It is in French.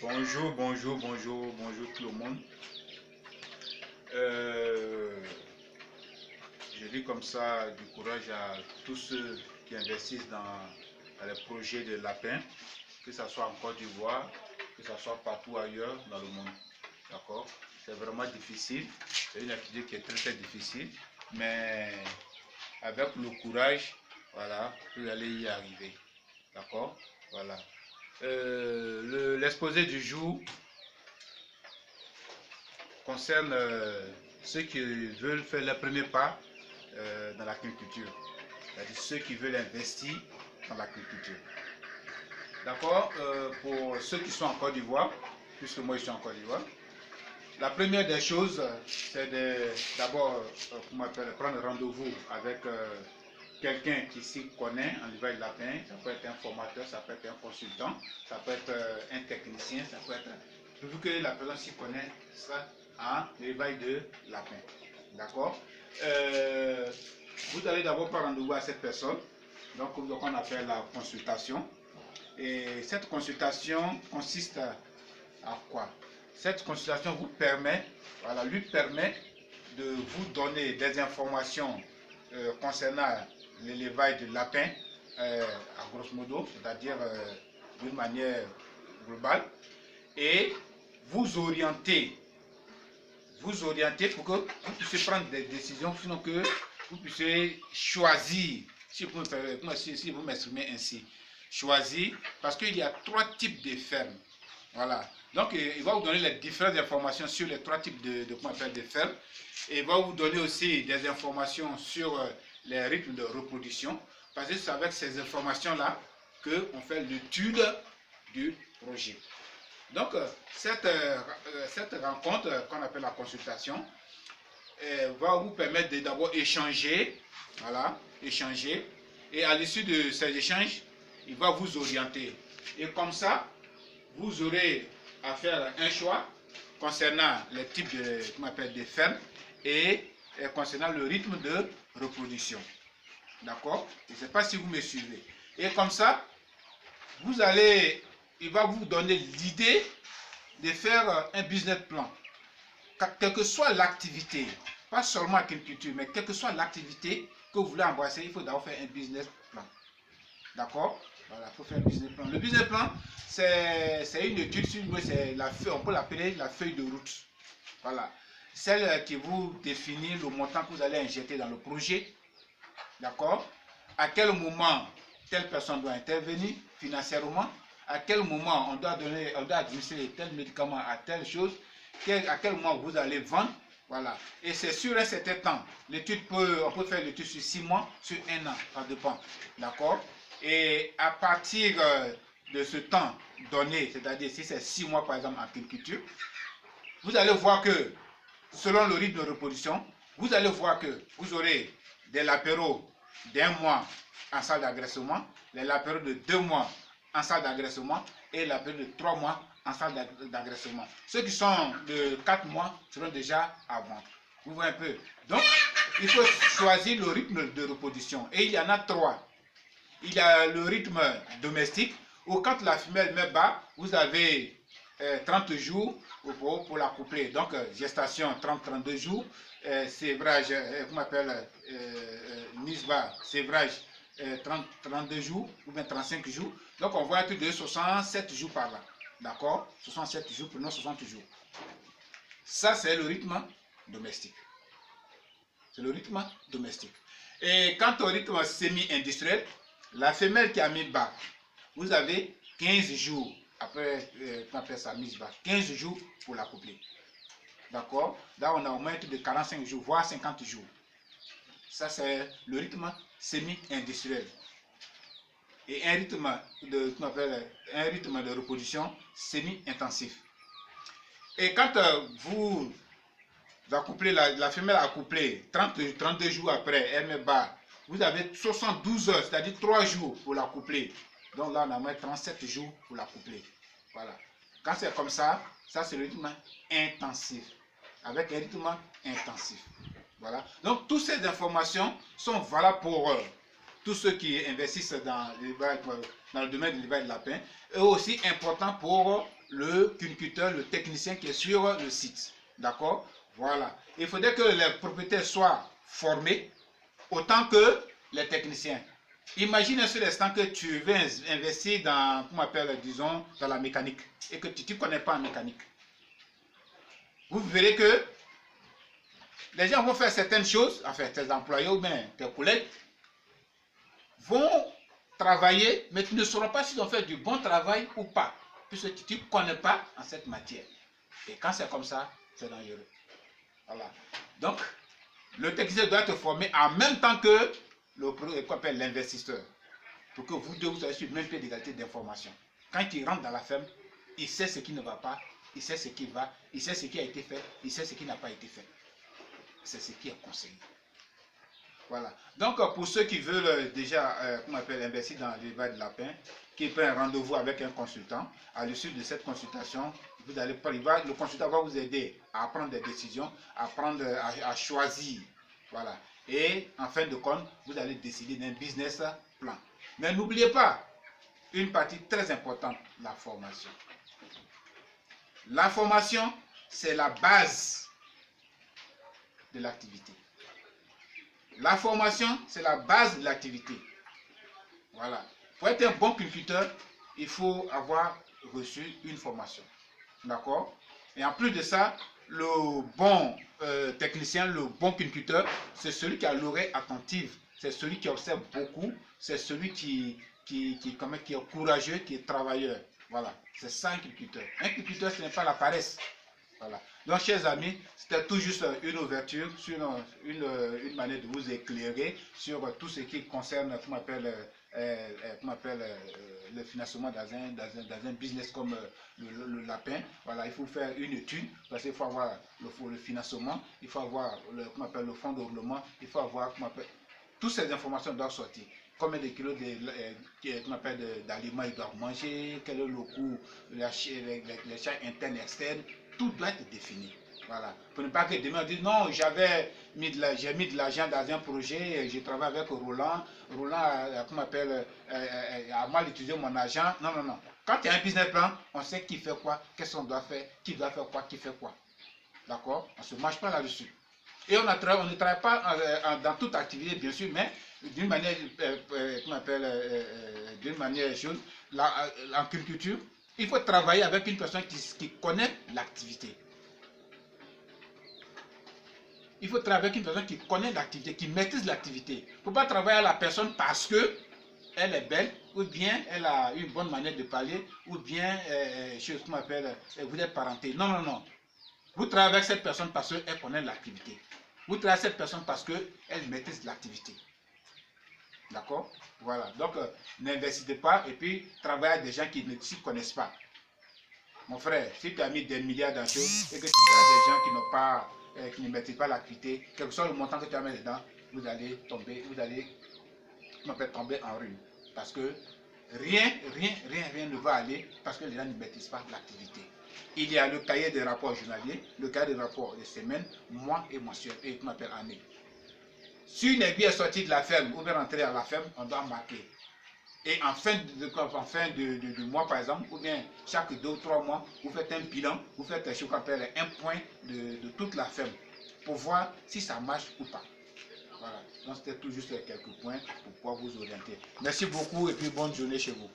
Bonjour tout le monde. Euh, je dis comme ça du courage à tous ceux qui investissent dans les projets de lapin, que ce soit en Côte d'Ivoire, que ce soit partout ailleurs dans le monde. D'accord? C'est vraiment difficile, c'est une activité qui est très difficile, mais avec le courage, voilà, vous allez y arriver. D'accord? Voilà. L'exposé du jour concerne ceux qui veulent faire le premier pas dans l'agriculture, c'est-à-dire ceux qui veulent investir dans l'agriculture. D'accord? Pour ceux qui sont en Côte d'Ivoire, puisque moi je suis en Côte d'Ivoire, la première des choses, c'est d'abord prendre rendez-vous avec quelqu'un qui s'y connaît en élevage de lapin. Ça peut être un formateur, ça peut être un consultant, ça peut être un technicien, ça peut être... Vu que la personne s'y connaît, ça en élevage de lapin. D'accord? Vous allez d'abord prendre rendez-vous à cette personne, donc on appelle la consultation. Et cette consultation consiste à quoi? Cette consultation vous permet, lui permet de vous donner des informations concernant l'élevage de lapins, à grosso modo, c'est-à-dire d'une manière globale, et vous orienter pour que vous puissiez prendre des décisions, sinon que vous puissiez choisir, si vous m'exprimez ainsi, choisir, parce qu'il y a 3 types de fermes. Voilà. Donc, il va vous donner les différentes informations sur les 3 types de fermes. Et il va vous donner aussi des informations sur les rythmes de reproduction. Parce que c'est avec ces informations-là qu'on fait l'étude du projet. Donc, cette rencontre qu'on appelle la consultation va vous permettre de d'abord échanger. Voilà, échanger. Et à l'issue de ces échanges, il va vous orienter. Et comme ça, vous aurez à faire un choix concernant les types de fermes et concernant le rythme de reproduction. D'accord? Je ne sais pas si vous me suivez. Et comme ça, il va vous donner l'idée de faire un business plan. Quelle que soit l'activité, pas seulement agriculture, mais quelle que soit l'activité que vous voulez embrasser, il faut d'abord faire un business plan. D'accord? Voilà, il faut faire un business plan. Le business plan, c'est une étude, on peut l'appeler la feuille de route. Voilà. Celle qui vous définit le montant que vous allez injecter dans le projet. D'accord? À quel moment telle personne doit intervenir financièrement, à quel moment on doit administrer tel médicament à telle chose, à quel moment vous allez vendre. Voilà. Et c'est sur un certain temps. On peut faire l'étude sur 6 mois, sur 1 an, ça dépend. D'accord? Et à partir de ce temps donné, c'est-à-dire si c'est 6 mois par exemple en agriculture, vous allez voir que selon le rythme de reproduction, vous allez voir que vous aurez des lapéros d'1 mois en salle d'agressement, les lapéros de 2 mois en salle d'agressement et les lapéros de 3 mois en salle d'agressement. Ceux qui sont de 4 mois seront déjà à vendre. Vous voyez un peu. Donc, il faut choisir le rythme de reproduction. Et il y en a 3. Il y a le rythme domestique, où quand la femelle met bas, vous avez 30 jours pour la coupler. Donc, gestation 30-32 jours, sévrage, mise bas, sévrage 32 jours ou bien 35 jours. Donc, on voit être de 67 jours par là. D'accord? 67 jours, prenons 60 jours. Ça, c'est le rythme domestique. C'est le rythme domestique. Et quant au rythme semi-industriel, la femelle qui a mis bas, vous avez 15 jours après sa mise bas, 15 jours pour la coupler. D'accord? Là, on a au moins de 45 jours, voire 50 jours. Ça, c'est le rythme semi-industriel. Et un rythme de reproduction semi-intensif. Et quand vous accouplez, la femelle a accouplé 32 jours après, elle met bas, vous avez 72 heures, c'est-à-dire 3 jours pour la coupler. Donc là, on a moins 37 jours pour la coupler. Voilà. Quand c'est comme ça, c'est le rythme intensif. Avec un rythme intensif. Voilà. Donc, toutes ces informations sont valables pour tous ceux qui investissent dans dans le domaine de l'élevage de lapins, est aussi important pour le cuniculteur, le technicien qui est sur le site. D'accord? Voilà. Il faudrait que les propriétaires soient formés autant que les techniciens. Imagine un seul instant que tu veux investir dans, comment on appelle, disons, dans la mécanique et que tu ne connais pas en mécanique. Vous verrez que les gens vont faire certaines choses, enfin tes employés ou bien tes collègues vont travailler, mais tu ne sauras pas s'ils ont fait du bon travail ou pas, puisque tu ne connais pas en cette matière. Et quand c'est comme ça, c'est dangereux. Voilà. Donc, le technicien doit être formé en même temps que l'investisseur, pour que vous deux vous soyez sur le même pied d'égalité d'information. Quand il rentre dans la ferme, il sait ce qui ne va pas, il sait ce qui va, il sait ce qui a été fait, il sait ce qui n'a pas été fait. C'est ce qui est conseillé. Voilà. Donc, pour ceux qui veulent déjà, comment on appelle, investir dans l'élevage de lapins, qui prennent rendez-vous avec un consultant, à l'issue de cette consultation, vous allez, le consultant va vous aider à prendre des décisions, à choisir. Voilà. Et en fin de compte, vous allez décider d'un business plan. Mais n'oubliez pas, une partie très importante, la formation. La formation, c'est la base de l'activité. La formation, c'est la base de l'activité. Voilà. Pour être un bon cuniculteur, il faut avoir reçu une formation. D'accord? Et en plus de ça, le bon technicien, le bon cuniculteur, c'est celui qui a l'oreille attentive. C'est celui qui observe beaucoup. C'est celui qui est courageux, qui est travailleur. Voilà. C'est ça un cuniculteur. Un cuniculteur, ce n'est pas la paresse. Voilà. Donc, chers amis, c'était tout juste une ouverture sur une manière de vous éclairer sur tout ce qui concerne, comment on appelle, le financement dans un business comme le lapin. Voilà, il faut faire une étude parce qu'il faut avoir le financement, il faut avoir le fonds de roulement, il faut avoir, toutes ces informations doivent sortir. Combien de kilos d'aliments ils doivent manger, quel est le coût, les charges internes et externes, tout doit être défini. Voilà. Pour ne pas que demain on dise non, j'ai mis de l'argent dans un projet, je travaille avec Roland, a mal utilisé mon argent. Non, non, non. Quand il y a un business plan, on sait qui fait quoi, qu'est-ce qu'on doit faire, qui doit faire quoi, qui fait quoi. D'accord? On ne se marche pas là-dessus. Et on ne travaille pas dans toute activité, bien sûr, mais d'une manière, d'une manière chose, en culture, il faut travailler avec une personne qui connaît l'activité. Il faut travailler avec une personne qui connaît l'activité, qui maîtrise l'activité. Il ne faut pas travailler à la personne parce que elle est belle, ou bien elle a une bonne manière de parler, ou bien, vous êtes parenté. Non, non, non. Vous travaillez avec cette personne parce qu'elle connaît l'activité. Vous travaillez avec cette personne parce qu'elle maîtrise l'activité. D'accord? Voilà. Donc, n'investissez pas et puis travaillez avec des gens qui ne s'y connaissent pas. Mon frère, si tu as mis des milliards dans choses et que tu as des gens qui n'ont pas, qui ne maîtrisent pas l'activité, quel que soit le montant que tu as mis dedans, vous allez tomber en ruine. Parce que rien ne va aller parce que les gens ne maîtrisent pas l'activité. Il y a le cahier des rapports journaliers, le cahier des rapports de semaine, mois et mensuel, et qu'on appelle année. Si une aiguille est sortie de la ferme ou bien rentrée à la ferme, on doit marquer. Et en fin de mois, par exemple, ou bien chaque 2 ou 3 mois, vous faites un bilan, vous faites ce qu'on appelle un point de toute la ferme pour voir si ça marche ou pas. Voilà. Donc, c'était tout juste quelques points pour pouvoir vous orienter. Merci beaucoup et puis bonne journée chez vous.